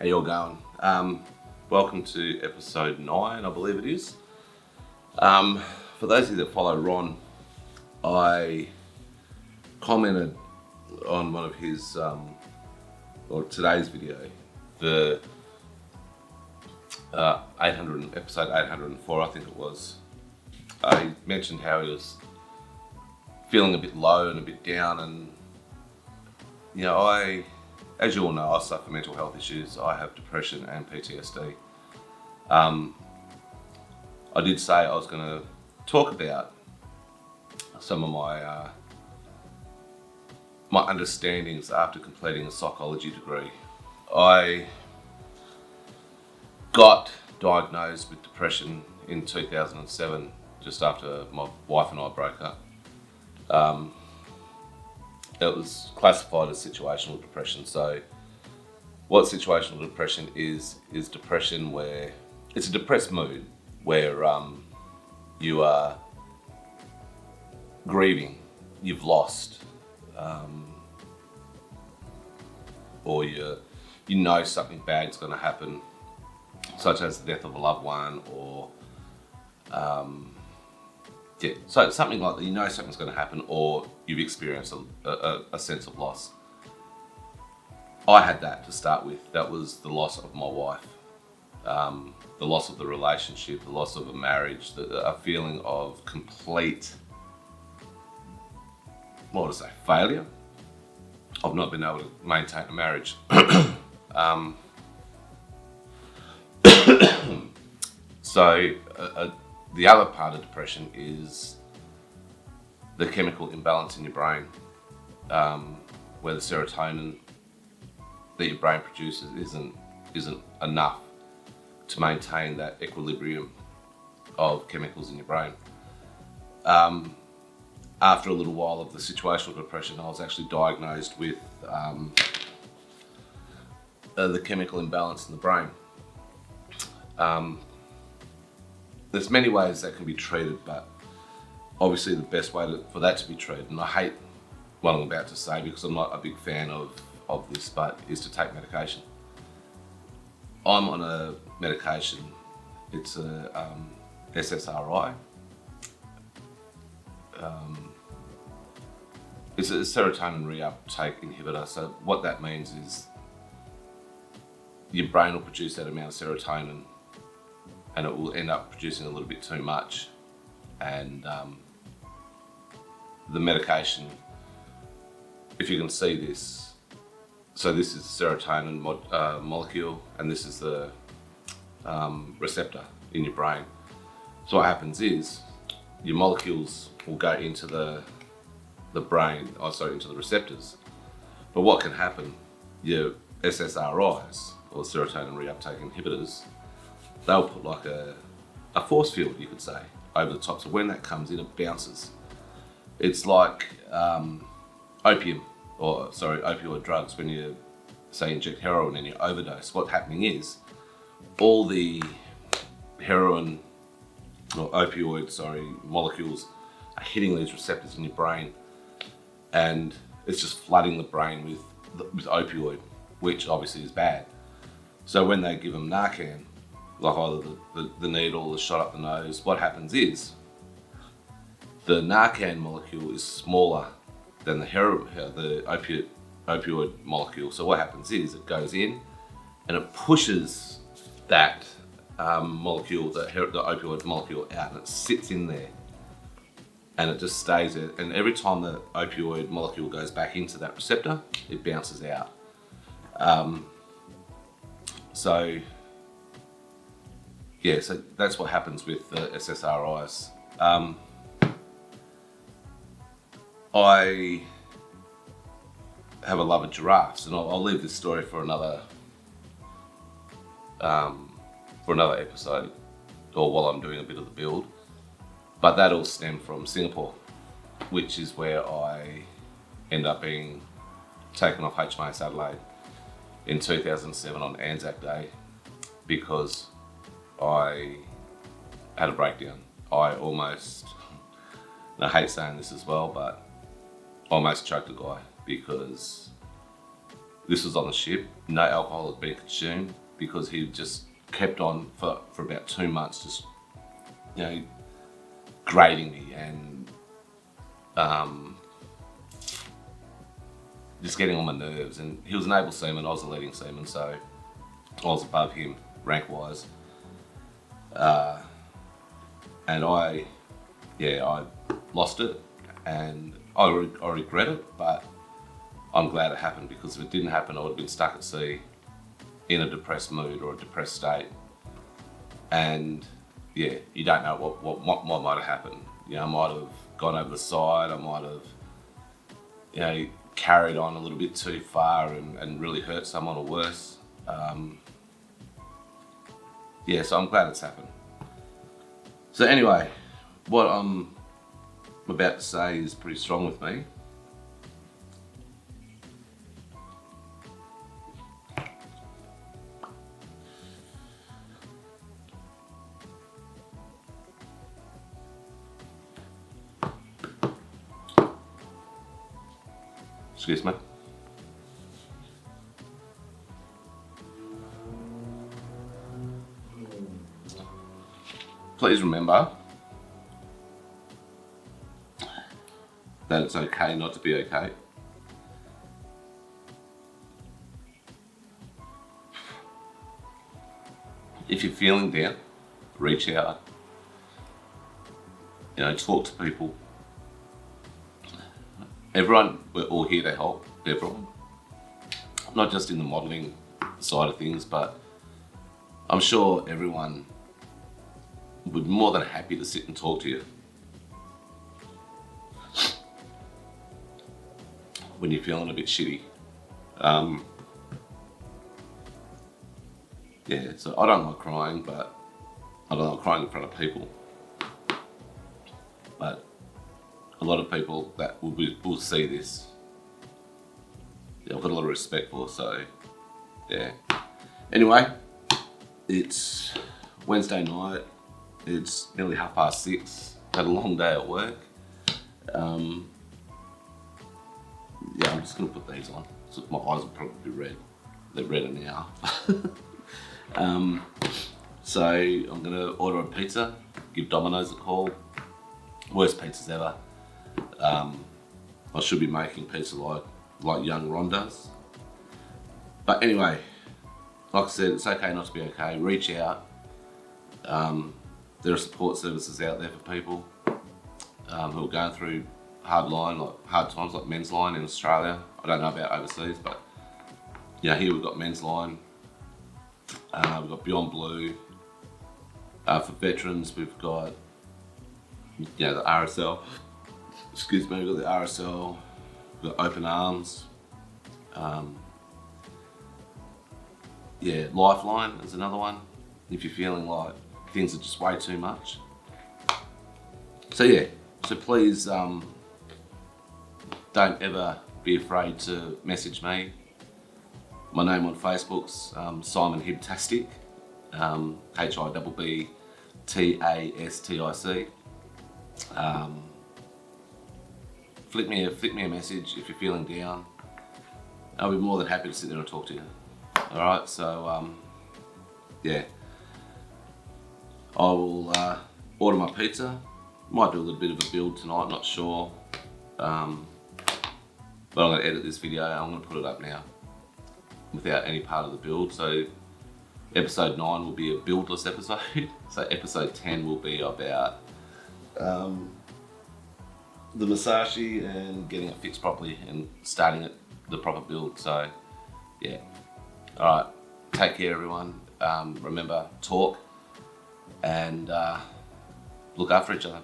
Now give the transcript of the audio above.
How you all going? Welcome to episode 9, I believe it is. For those of you that follow Ron, I commented on one of his, or today's video, the episode 804, I think it was. He mentioned how he was feeling a bit low and a bit down, and as you all know, I suffer mental health issues. I have depression and PTSD. I did say I was going to talk about some of my my understandings after completing a psychology degree. I got diagnosed with depression in 2007, just after my wife and I broke up. It was classified as situational depression. So what situational depression is depression where it's a depressed mood where you are grieving, you've lost, or you know something bad's going to happen, such as the death of a loved one, or so something like that. You know something's going to happen, or you've experienced a sense of loss. I had that to start with. That was the loss of my wife, the loss of the relationship, the loss of a marriage, a feeling of complete, failure. I've not been able to maintain a marriage. So the other part of depression is the chemical imbalance in your brain, where the serotonin that your brain produces isn't enough to maintain that equilibrium of chemicals in your brain. After a little while of the situational depression, I was actually diagnosed with the chemical imbalance in the brain. There's many ways that can be treated, but obviously the best way for that to be treated, and I hate what I'm about to say because I'm not a big fan of this, but is to take medication. I'm on a medication, it's a SSRI. It's a serotonin reuptake inhibitor. So what that means is your brain will produce that amount of serotonin and it will end up producing a little bit too much. And the medication, if you can see this, so this is the serotonin molecule, and this is the receptor in your brain. So what happens is your molecules will go into the brain, into the receptors. But what can happen, your SSRIs, or serotonin reuptake inhibitors, they'll put like a force field, you could say, over the top. So when that comes in, it bounces. It's like opioid drugs. When you say inject heroin and you overdose, what's happening is all the heroin or opioid molecules are hitting these receptors in your brain, and it's just flooding the brain with opioid, which obviously is bad. So when they give them Narcan, like either the needle, the shot up the nose, what happens is the Narcan molecule is smaller than the opioid molecule. So what happens is it goes in and it pushes that molecule, the opioid molecule, out, and it sits in there and it just stays there. And every time the opioid molecule goes back into that receptor, it bounces out. So that's what happens with the SSRIs. I have a love of giraffes, and I'll leave this story for another episode, or while I'm doing a bit of the build. But that all stemmed from Singapore, which is where I end up being taken off HMAS Adelaide in 2007 on Anzac Day, because I had a breakdown. I almost, and I hate saying this as well, but I almost choked a guy because This was on the ship. No alcohol had been consumed because he just kept on for about 2 months, just, grading me and just getting on my nerves. And he was an able seaman, I was a leading seaman, so I was above him rank wise. And I lost it, and I regret it, but I'm glad it happened, because if it didn't happen, I would have been stuck at sea in a depressed mood or a depressed state. And yeah, you don't know what might have happened. I might have gone over the side, I might have, carried on a little bit too far and really hurt someone or worse. So I'm glad it's happened. So anyway, what I'm about to say is pretty strong with me. Excuse me. Please remember that it's okay not to be okay. If you're feeling down, reach out. Talk to people. Everyone, we're all here to help everyone. Not just in the modelling side of things, but I'm sure everyone would be more than happy to sit and talk to you when you're feeling a bit shitty. So I don't like crying, but I don't like crying in front of people. But a lot of people that will see this, I've got a lot of respect for, so yeah. Anyway, it's Wednesday night, it's nearly 6:30, had a long day at work. I'm just gonna put these on, so my eyes will probably be red. They're redder now. So I'm gonna order a pizza, give Domino's a call. Worst pizzas ever. I should be making pizza like young Ron does. But anyway, like I said, it's okay not to be okay. Reach out. There are support services out there for people who are going through hard times, like Men's Line in Australia. I don't know about overseas, but here we've got Men's Line. We've got Beyond Blue. For veterans, we've got the RSL. Excuse me, we've got the RSL. We've got Open Arms. Lifeline is another one, if you're feeling like things are just way too much. So please don't ever be afraid to message me. My name on Facebook's Simon Hibbtastic, HIBBTASTIC. Flick me a message if you're feeling down. I'll be more than happy to sit there and talk to you. Alright, so I will order my pizza. Might do a little bit of a build tonight, not sure. But I'm going to edit this video. I'm going to put it up now without any part of the build. So episode 9 will be a buildless episode. So episode 10 will be about the Musashi and getting it fixed properly and starting the proper build. So alright, take care everyone. Remember, talk and look after each other.